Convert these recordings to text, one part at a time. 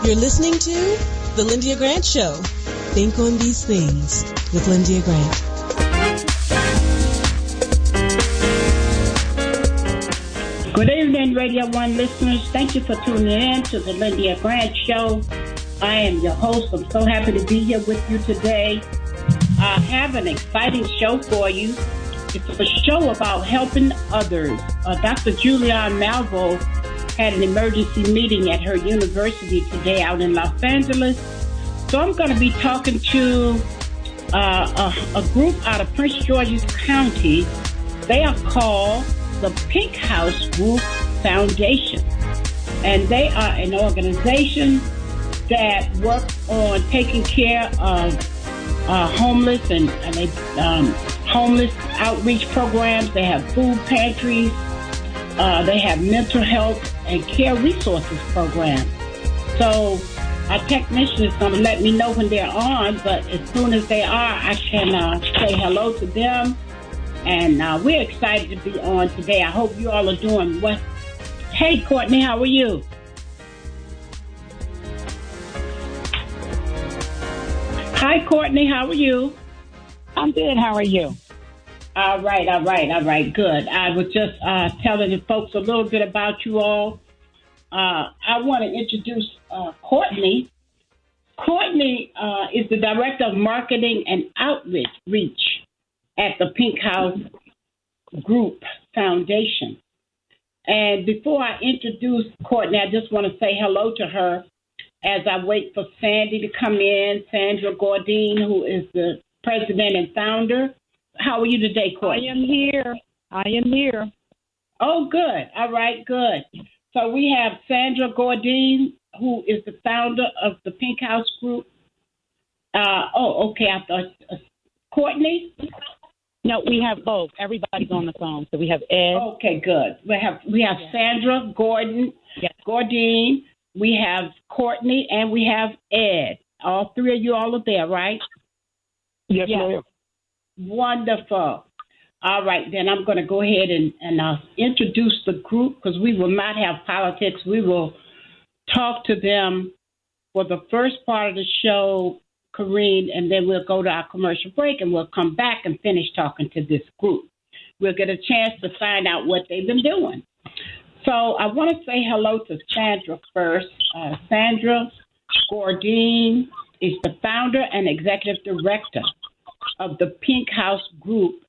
You're listening to The Lyndia Gran Show. Think on these things with Lyndia Gran. Good evening, Radio 1 listeners. Thank you for tuning in to The Lyndia Gran Show. I am your host. I'm so happy to be here with you today. I have an exciting show for you. It's a show about helping others. Dr. Julianne Malvo had an emergency meeting at her university today out in Los Angeles. So I'm going to be talking to a group out of Prince George's County. They are called the Pink House Group Foundation. And they are an organization that works on taking care of homeless and they homeless outreach programs. They have food pantries. They have mental health and care resources programs. So our technician is going to let me know when they're on, but as soon as they are, I can say hello to them. And we're excited to be on today. I hope you all are doing well. Hey, Courtney, how are you? Hi, Courtney, how are you? I'm good. How are you? All right, good. I was just telling the folks a little bit about you all. I want to introduce Courtney. Courtney is the Director of Marketing and Outreach at the Pink House Group Foundation. And before I introduce Courtney, I just want to say hello to her as I wait for Sandy to come in, Sandra Gourdine, who is the president and founder. How are you today, Courtney? I am here. Oh, good. All right, good. So we have Sandra Gourdine, who is the founder of the Pink House Group. Okay. I thought Courtney? No, we have both. Everybody's on the phone. So we have Ed. Okay, good. We have Sandra Gourdine. We have Courtney, and we have Ed. All three of you all are there, right? Yes, ma'am. Wonderful. All right, then I'm going to go ahead and introduce the group because we will not have politics. We will talk to them for the first part of the show, Corrine, and then we'll go to our commercial break and we'll come back and finish talking to this group. We'll get a chance to find out what they've been doing. So I want to say hello to Sandra first. Sandra Gourdine is the founder and executive director of the Pink House Group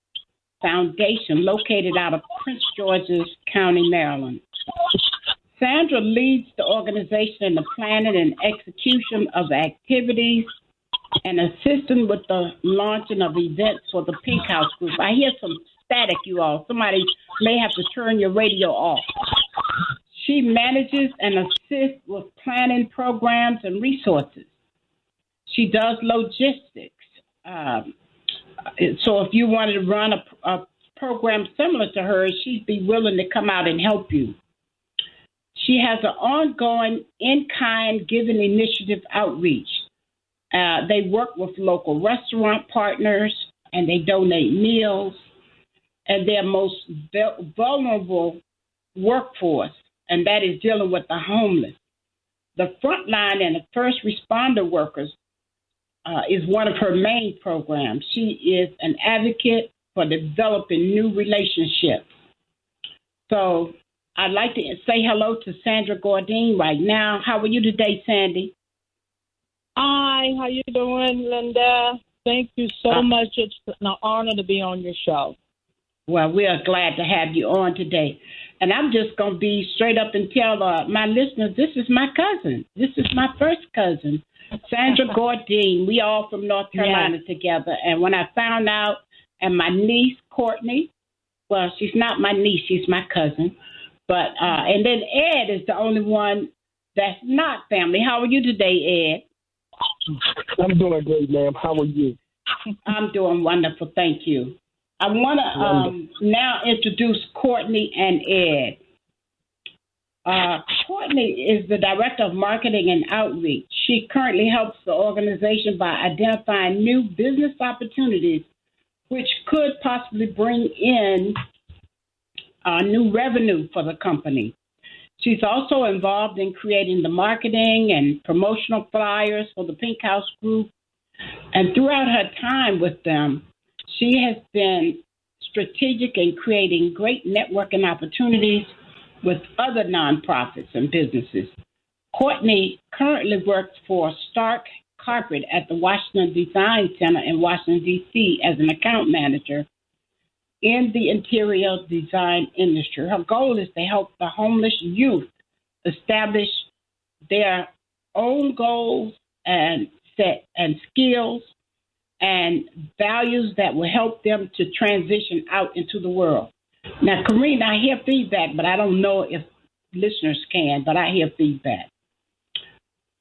Foundation, located out of Prince George's County, Maryland. Sandra leads the organization in the planning and execution of activities and assisting with the launching of events for the Pink House Group. I hear some static, you all. Somebody may have to turn your radio off. She manages and assists with planning programs and resources. She does logistics. So if you wanted to run a program similar to hers, she'd be willing to come out and help you. She has an ongoing in-kind giving initiative outreach. They work with local restaurant partners, and they donate meals, and their most vulnerable workforce, and that is dealing with the homeless. The frontline and the first responder workers is one of her main programs. She is an advocate for developing new relationships. So I'd like to say hello to Sandra Gourdine right now. How are you today, Sandy? Hi, how you doing, Linda? Thank you so much. It's an honor to be on your show. Well, we are glad to have you on today. And I'm just going to be straight up and tell my listeners, this is my cousin. This is my first cousin, Sandra Gourdine. We all from North Carolina together. And when I found out, and my niece, Courtney, well, she's not my niece, she's my cousin. But and then Ed is the only one that's not family. How are you today, Ed? I'm doing great, ma'am. How are you? I'm doing wonderful, thank you. I want to now introduce Courtney and Ed. Courtney is the Director of Marketing and Outreach. She currently helps the organization by identifying new business opportunities which could possibly bring in new revenue for the company. She's also involved in creating the marketing and promotional flyers for the Pink House Group. And throughout her time with them, she has been strategic in creating great networking opportunities with other nonprofits and businesses. Courtney currently works for Stark Carpet at the Washington Design Center in Washington, D.C. as an account manager in the interior design industry. Her goal is to help the homeless youth establish their own goals and set and skills and values that will help them to transition out into the world. Now, Karine, I hear feedback, but I don't know if listeners can, but I hear feedback.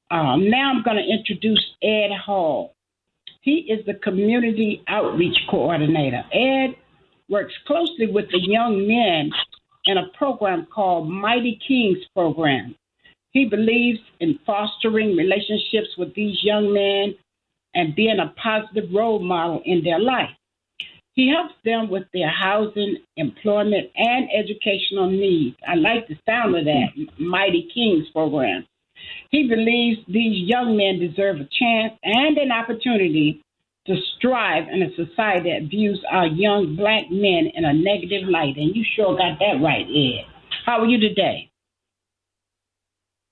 Now I'm going to introduce Ed Hall. He is the Community Outreach Coordinator. Ed works closely with the young men in a program called Mighty Kings Program. He believes in fostering relationships with these young men and being a positive role model in their life. He helps them with their housing, employment, and educational needs. I like the sound of that, Mighty Kings Program. He believes these young men deserve a chance and an opportunity to strive in a society that views our young black men in a negative light. And you sure got that right, Ed. How are you today?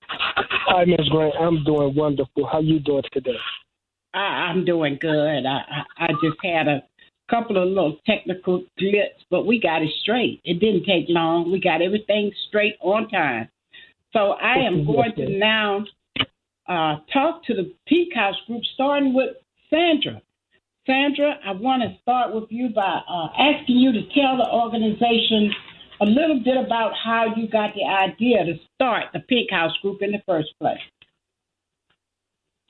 Hi, Ms. Grant. I'm doing wonderful. How you doing today? I'm doing good. I just had a couple of little technical glitches, but we got it straight. It didn't take long. We got everything straight on time. So I am going to now talk to the Pink House Group, starting with Sandra. Sandra, I want to start with you by asking you to tell the organization a little bit about how you got the idea to start the Pink House Group in the first place.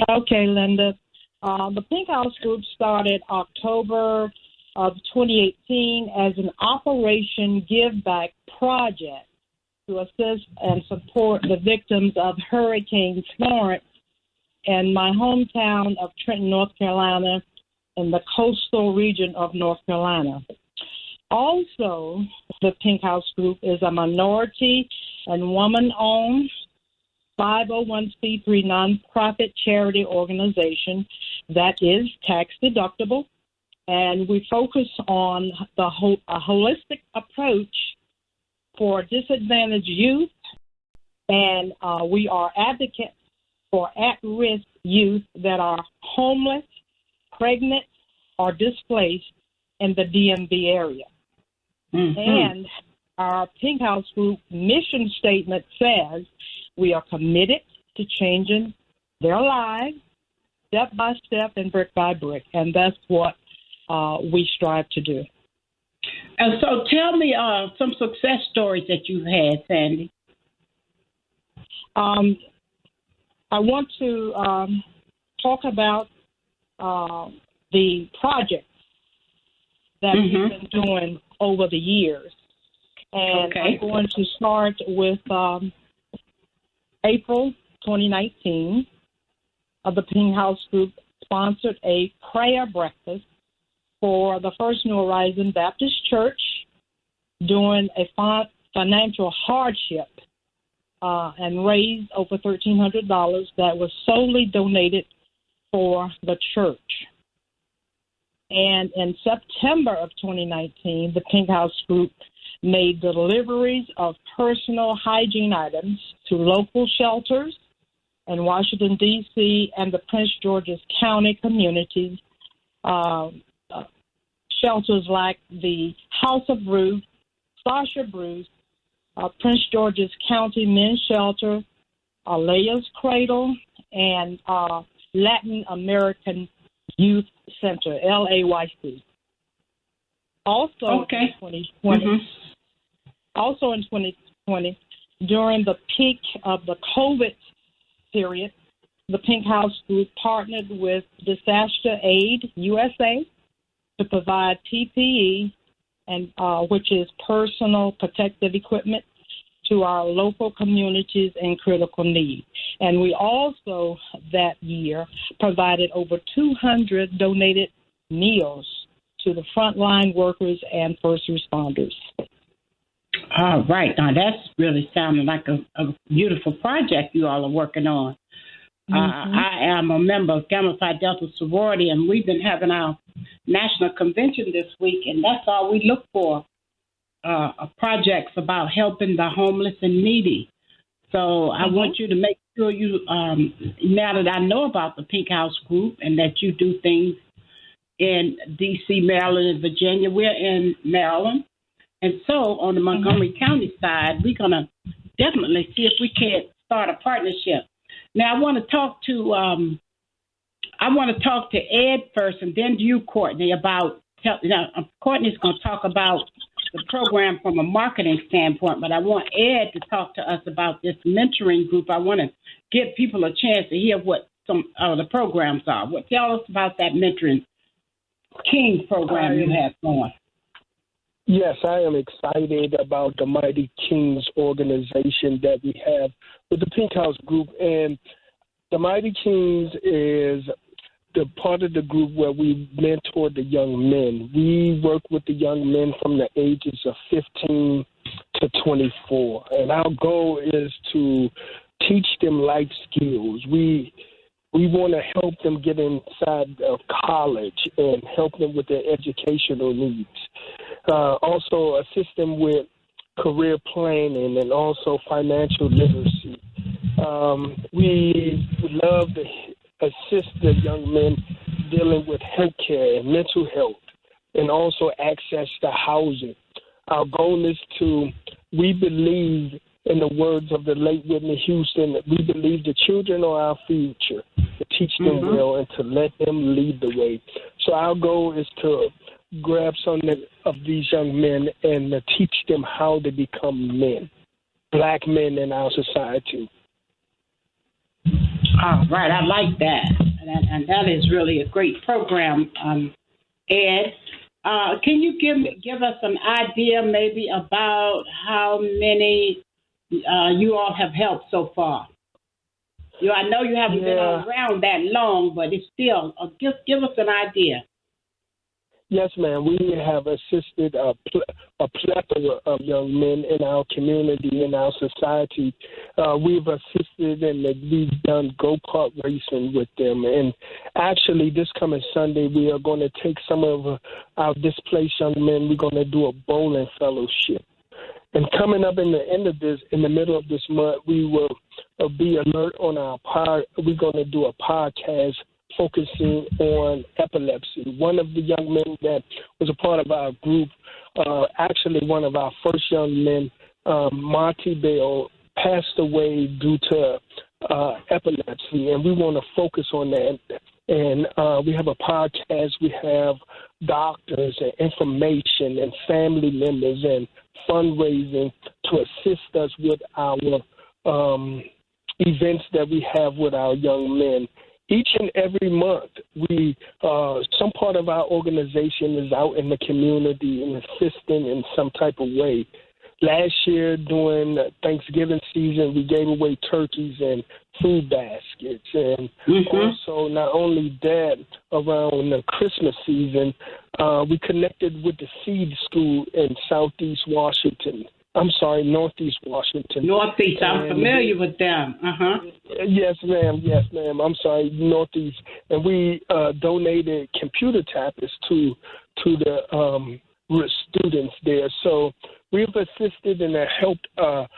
Okay, Linda. The Pink House Group started October of 2018 as an Operation Give Back project to assist and support the victims of Hurricane Florence in my hometown of Trenton, North Carolina, in the coastal region of North Carolina. Also, the Pink House Group is a minority and woman-owned 501c3 nonprofit charity organization that is tax-deductible, and we focus on a holistic approach for disadvantaged youth, and we are advocates for at-risk youth that are homeless, pregnant, or displaced in the DMV area. Mm-hmm. And our Pink House Group mission statement says we are committed to changing their lives step by step and brick by brick, and that's what we strive to do. And so tell me some success stories that you've had, Sandy. I want to talk about the projects that we've been doing over the years. And I'm going to start with April 2019. The Pink House Group sponsored a prayer breakfast for the First New Horizon Baptist Church during a financial hardship and raised over $1,300 that was solely donated for the church. And in September of 2019, the Pink House Group made deliveries of personal hygiene items to local shelters in Washington, D.C. and the Prince George's County communities, shelters like the House of Ruth, Sasha Bruce, Prince George's County Men's Shelter, Alea's Cradle, and Latin American Youth Center, LAYC. Also in 2020, during the peak of the COVID period, the Pink House Group partnered with Disaster Aid USA to provide PPE, and which is personal protective equipment, to our local communities in critical need. And we also, that year, provided over 200 donated meals to the frontline workers and first responders. All right. Now, that's really sounding like a beautiful project you all are working on. I am a member of Gamma Phi Delta sorority, and we've been having our national convention this week, and that's all we look for, projects about helping the homeless and needy. So I want you to make sure you, now that I know about the Pink House Group and that you do things in D.C., Maryland, and Virginia. We're in Maryland. And so on the Montgomery County side, we're going to definitely see if we can't start a partnership. Now, I want to talk to Ed first, and then to you, Courtney, about. Now, Courtney's going to talk about the program from a marketing standpoint, but I want Ed to talk to us about this mentoring group. I want to give people a chance to hear what some of the programs are. Tell us about that mentoring Kings program you have going. Yes, I am excited about the Mighty Kings organization that we have with the Pink House Group. And the Mighty Kings is the part of the group where we mentor the young men. We work with the young men from the ages of 15 to 24. And our goal is to teach them life skills. We want to help them get inside of college and help them with their educational needs. Also assist them with career planning and also financial literacy. We love to assist the young men dealing with health care and mental health and also access to housing. Our goal is we believe, in the words of the late Whitney Houston, that we believe the children are our future, to teach them well and to let them lead the way. So our goal is to grab some of these young men and teach them how to become men, black men in our society. All right, I like that. And that is really a great program, Ed. Can you give us an idea maybe about how many you all have helped so far? I know you haven't been around that long, but it's still, give us an idea. Yes, ma'am. We have assisted a plethora of young men in our community, in our society. We've assisted and we've done go-kart racing with them. And actually, this coming Sunday, we are going to take some of our displaced young men. We're going to do a bowling fellowship. And coming up in the middle of this month, we will be alert on we're going to do a podcast focusing on epilepsy. One of the young men that was a part of our group, actually one of our first young men, Monty Bell, passed away due to epilepsy, and we want to focus on that. And we have a podcast. We have doctors and information and family members and fundraising to assist us with our events that we have with our young men. Each and every month, some part of our organization is out in the community and assisting in some type of way. Last year, during Thanksgiving season, we gave away turkeys and food baskets. And also, not only that, around the Christmas season, we connected with the Seed School in Northeast Washington. Northeast, I'm familiar with them. Yes, ma'am. I'm sorry, Northeast. And we donated computer tablets to the students there. So we've assisted and helped a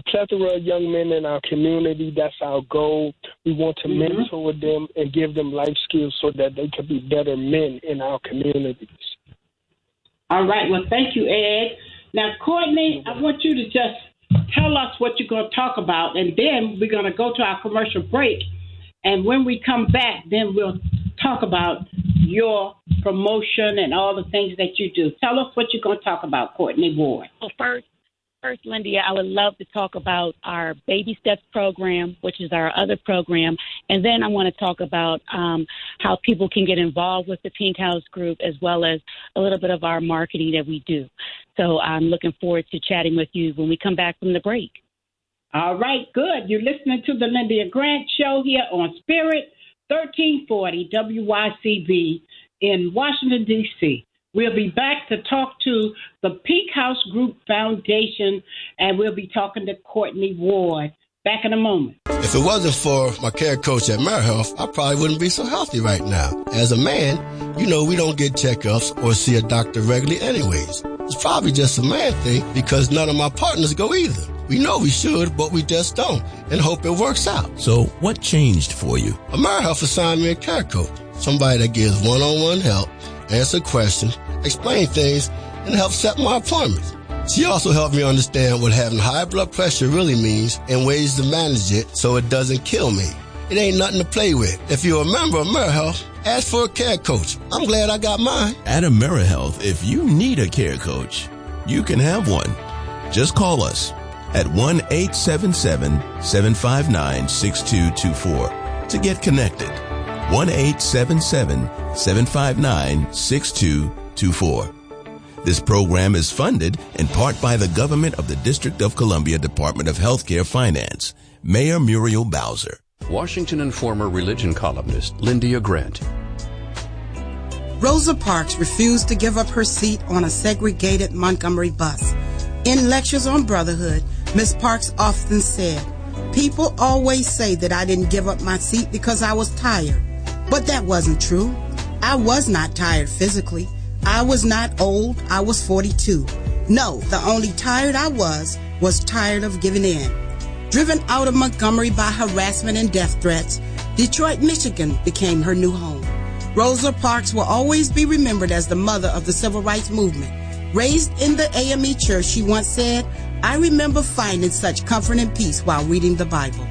plethora of young men in our community. That's our goal. We want to mentor them and give them life skills so that they can be better men in our communities. All right. Well, thank you, Ed. Now, Courtney, I want you to just tell us what you're going to talk about, and then we're going to go to our commercial break. And when we come back, then we'll talk about your promotion and all the things that you do. Tell us what you're going to talk about, Courtney Ward. Well, First, Lyndia, I would love to talk about our Baby Steps program, which is our other program. And then I want to talk about how people can get involved with the Pink House Group, as well as a little bit of our marketing that we do. So I'm looking forward to chatting with you when we come back from the break. All right, good. You're listening to the Lyndia Grant Show here on Spirit 1340 WYCB in Washington, D.C. We'll be back to talk to the Pink House Group Foundation, and we'll be talking to Courtney Ward. Back in a moment. If it wasn't for my care coach at AmeriHealth, I probably wouldn't be so healthy right now. As a man, we don't get checkups or see a doctor regularly anyways. It's probably just a man thing because none of my partners go either. We know we should, but we just don't, and hope it works out. So what changed for you? AmeriHealth assigned me a care coach, somebody that gives one-on-one help, answer questions, explain things, and help set my appointments. She also helped me understand what having high blood pressure really means and ways to manage it so it doesn't kill me. It ain't nothing to play with. If you're a member of AmeriHealth, ask for a care coach. I'm glad I got mine. At AmeriHealth, if you need a care coach, you can have one. Just call us at 1-877-759-6224 to get connected. 1-877-759-6224. This program is funded in part by the government of the District of Columbia Department of Healthcare Finance. Mayor Muriel Bowser. Washington and former religion columnist Lyndia Gran. Rosa Parks refused to give up her seat on a segregated Montgomery bus. In lectures on brotherhood, Ms. Parks often said, "People always say that I didn't give up my seat because I was tired." But that wasn't true. I was not tired physically. I was not old. I was 42. No, the only tired I was tired of giving in. Driven out of Montgomery by harassment and death threats, Detroit, Michigan became her new home. Rosa Parks will always be remembered as the mother of the civil rights movement. Raised in the AME church, she once said, "I remember finding such comfort and peace while reading the Bible."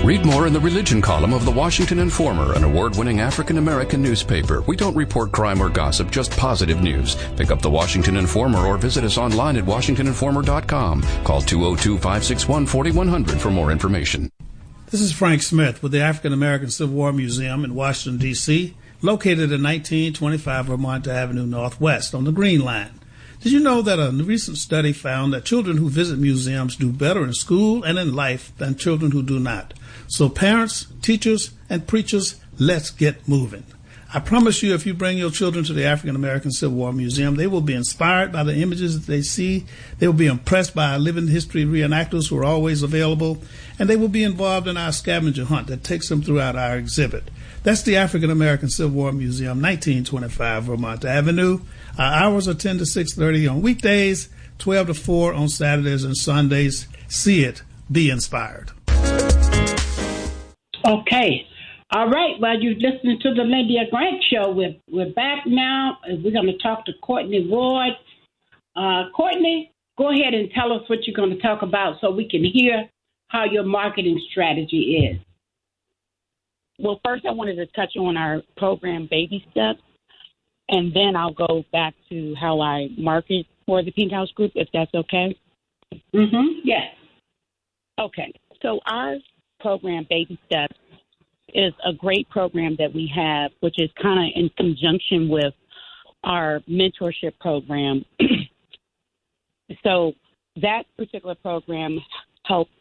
Read more in the religion column of the Washington Informer, an award-winning African-American newspaper. We don't report crime or gossip, just positive news. Pick up the Washington Informer or visit us online at washingtoninformer.com. Call 202-561-4100 for more information. This is Frank Smith with the African American Civil War Museum in Washington, D.C., located at 1925 Vermont Avenue Northwest on the Green Line. Did you know that a recent study found that children who visit museums do better in school and in life than children who do not? So parents, teachers, and preachers, let's get moving. I promise you, if you bring your children to the African American Civil War Museum, they will be inspired by the images that they see. They will be impressed by our living history reenactors who are always available, and they will be involved in our scavenger hunt that takes them throughout our exhibit. That's the African American Civil War Museum, 1925 Vermont Avenue. Our hours are 10 to 6:30 on weekdays, 12 to 4 on Saturdays and Sundays. See it. Be inspired. Okay. All right. Well, you're listening to the Lyndia Gran Show. We're back now. We're going to talk to Courtney Ward. Courtney, go ahead and tell us what you're going to talk about so we can hear how your marketing strategy is. Well, first I wanted to touch on our program Baby Steps, and then I'll go back to how I market for the Pink House Group, if that's okay. Mm-hmm. Yes. Okay. So our program Baby Steps is a great program that we have, which is kind of in conjunction with our mentorship program. So that particular program helps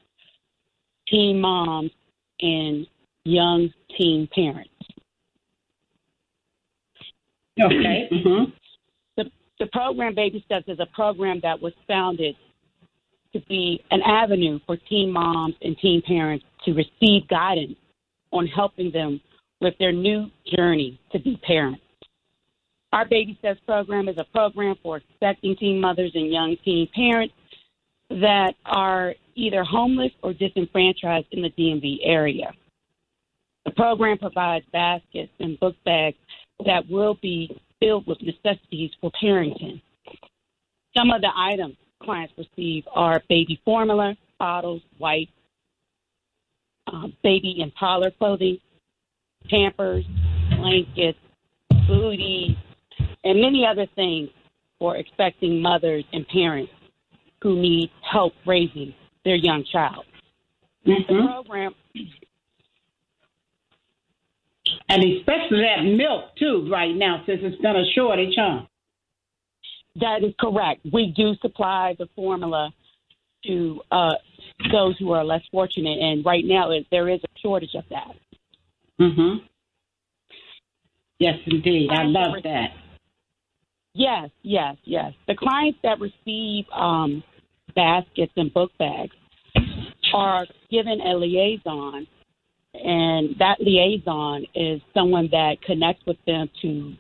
teen moms and young teen parents. Okay. Mm-hmm. The program Baby Steps is a program that was founded to be an avenue for teen moms and teen parents to receive guidance on helping them with their new journey to be parents. Our Baby Steps program is a program for expecting teen mothers and young teen parents that are either homeless or disenfranchised in the DMV area. The program provides baskets and book bags that will be filled with necessities for parenting. Some of the items clients receive are baby formula, bottles, wipes, baby and toddler clothing, Pampers, blankets, booties, and many other things for expecting mothers and parents who need help raising their young child. Mm-hmm. The program, and especially that milk, too, right now, since it's been a shortage, huh? That is correct. We do supply the formula to those who are less fortunate, and right now there is a shortage of that. Mm-hmm. Yes, indeed. I love that. Yes. The clients that receive baskets and book bags are given a liaison, and that liaison is someone that connects with them to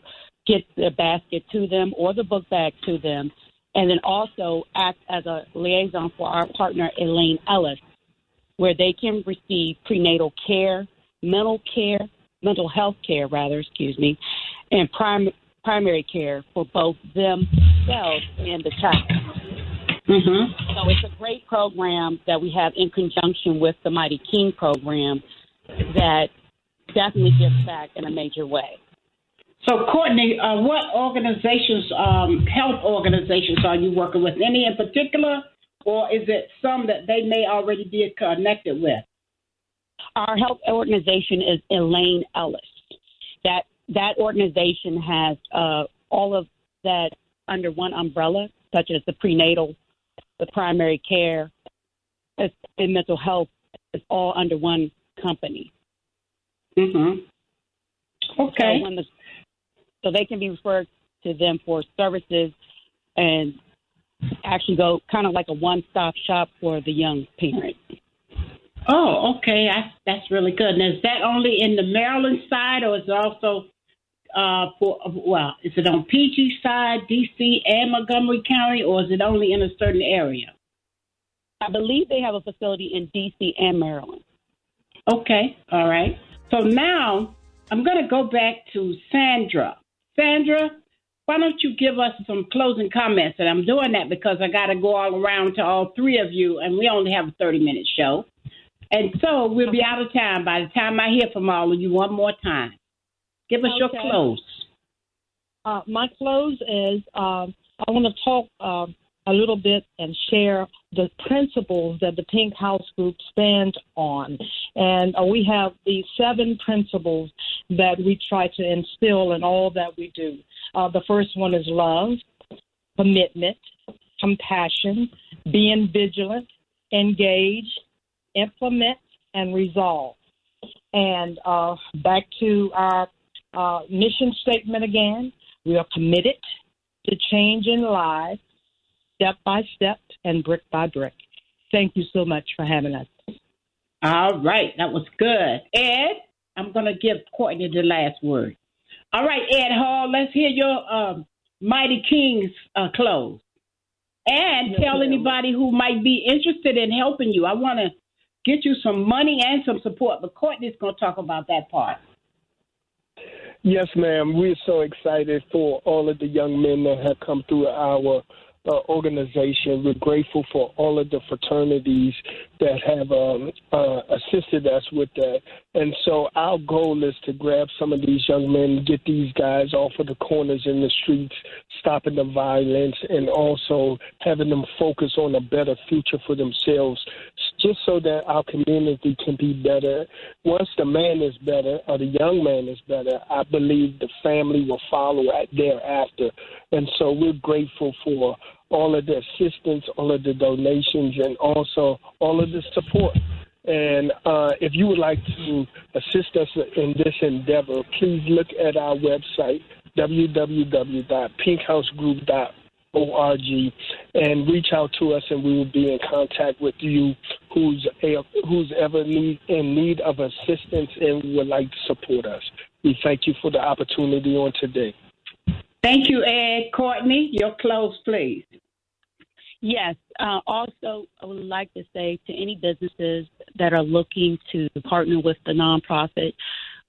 get the basket to them or the book bag to them, and then also acts as a liaison for our partner, Elaine Ellis, where they can receive prenatal care, mental health care, and primary care for both themselves and the child. Mm-hmm. So it's a great program that we have in conjunction with the Mighty King program that definitely gives back in a major way. So, Courtney, what organizations, health organizations, are you working with? Any in particular, or is it some that they may already be connected with? Our health organization is Elaine Ellis. That organization has all of that under one umbrella, such as the prenatal, the primary care, and mental health. It's all under one company. Mm-hmm. Okay. So they can be referred to them for services and actually go kind of like a one-stop shop for the young parent. Oh, okay. That's really good. And is that only in the Maryland side, or is it also is it on PG side, D.C., and Montgomery County, or is it only in a certain area? I believe they have a facility in D.C. and Maryland. Okay. All right. So now I'm going to go back to Sandra. Sandra, why don't you give us some closing comments? And I'm doing that because I got to go all around to all three of you, and we only have a 30-minute show. And so we'll be out of time by the time I hear from all of you one more time. Give us your close. My close is I want to talk a little bit and share the principles that the Pink House Group stands on. And we have these 7 principles that we try to instill in all that we do. The first one is love, commitment, compassion, being vigilant, engage, implement, and resolve. And back to our mission statement again, we are committed to changing lives step by step and brick by brick. Thank you so much for having us. All right. That was good. Ed, I'm going to give Courtney the last word. All right, Ed Hall, let's hear your Mighty Kings close. And tell anybody who might be interested in helping you. I want to get you some money and some support, but Courtney's going to talk about that part. Yes, ma'am. We're so excited for all of the young men that have come through our organization. We're grateful for all of the fraternities that have assisted us with that. And so our goal is to grab some of these young men, get these guys off of the corners in the streets, stopping the violence, and also having them focus on a better future for themselves, just so that our community can be better. Once the man is better, or the young man is better, I believe the family will follow thereafter. And so we're grateful for all of the assistance, all of the donations, and also all of the support. And if you would like to assist us in this endeavor, please look at our website, www.pinkhousegroup.org, and reach out to us, and we will be in contact with you who's ever in need of assistance and would like to support us. We thank you for the opportunity on today. Thank you, Ed. Courtney, your close, please. Yes. Also, I would like to say to any businesses that are looking to partner with the nonprofit,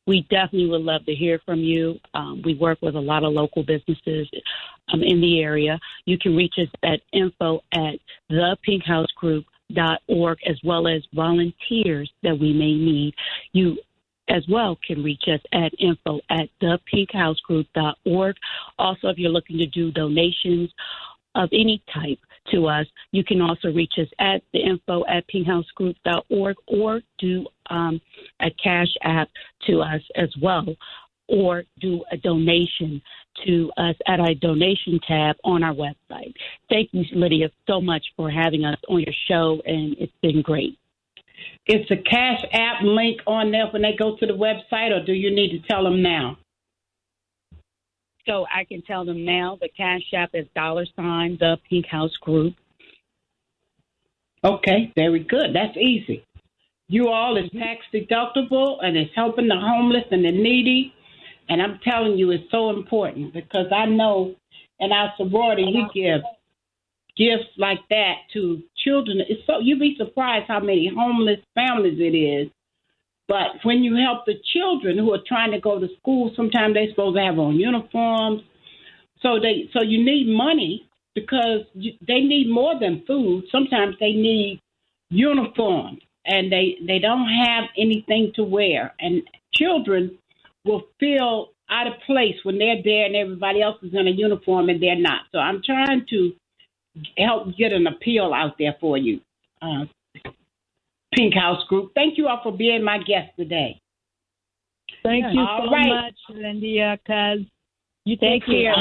we definitely would love to hear from you. We work with a lot of local businesses in the area. You can reach us at info@thepinkhousegroup.org, as well as volunteers that we may need. You as well can reach us at info@thepinkhousegroup.org. Also, if you're looking to do donations of any type to us, you can also reach us at the info@pinkhousegroup.org, or do a cash app to us as well, or do a donation to us at our donation tab on our website. Thank you, Lydia, so much for having us on your show, and it's been great. Is the cash app link on there when they go to the website, or do you need to tell them now? So I can tell them now the Cash App is $ the Pink House Group. Okay, very good. That's easy. You all is tax deductible, and it's helping the homeless and the needy. And I'm telling you, it's so important because I know in our sorority we give gifts like that to children. It's so you'd be surprised how many homeless families it is. But when you help the children who are trying to go to school, sometimes they're supposed to have on uniforms. So you need money because they need more than food. Sometimes they need uniforms, and they don't have anything to wear. And children will feel out of place when they're there and everybody else is in a uniform and they're not. So I'm trying to help get an appeal out there for you, Pink House Group. Thank you all for being my guest today. Thank you so much, Lyndia, because you take care.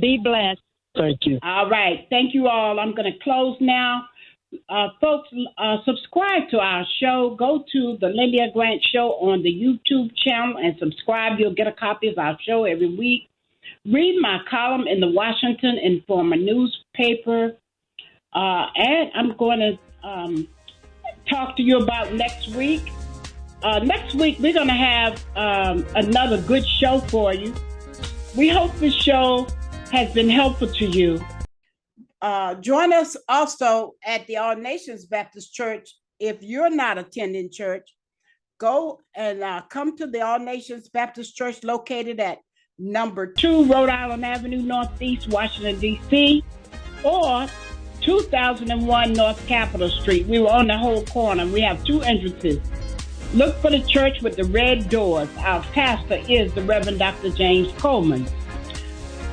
Be blessed. Thank you. All right. Thank you all. I'm going to close now. Folks, subscribe to our show. Go to the Lyndia Gran Show on the YouTube channel and subscribe. You'll get a copy of our show every week. Read my column in the Washington Informer newspaper. And I'm going to talk to you about next week. Next week, we're going to have another good show for you. We hope this show has been helpful to you. Join us also at the All Nations Baptist Church. If you're not attending church, go and come to the All Nations Baptist Church located at number 2 Rhode Island Avenue, Northeast, Washington, D.C., or 2001 North Capitol Street. We were on the whole corner. We have 2 entrances. Look for the church with the red doors. Our pastor is the Reverend Dr. James Coleman.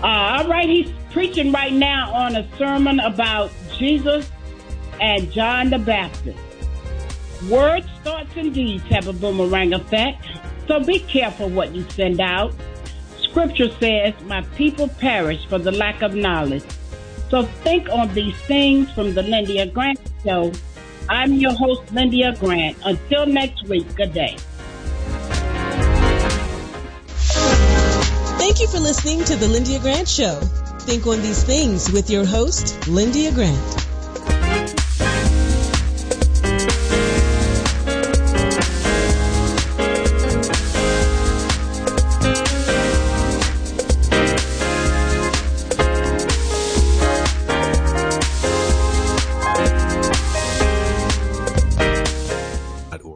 All right, he's preaching right now on a sermon about Jesus and John the Baptist. Words, thoughts, and deeds have a boomerang effect, so be careful what you send out. Scripture says, my people perish for the lack of knowledge. So think on these things from the Lyndia Gran Show. I'm your host, Lyndia Gran. Until next week, good day. Thank you for listening to the Lyndia Gran Show. Think on these things with your host, Lyndia Gran.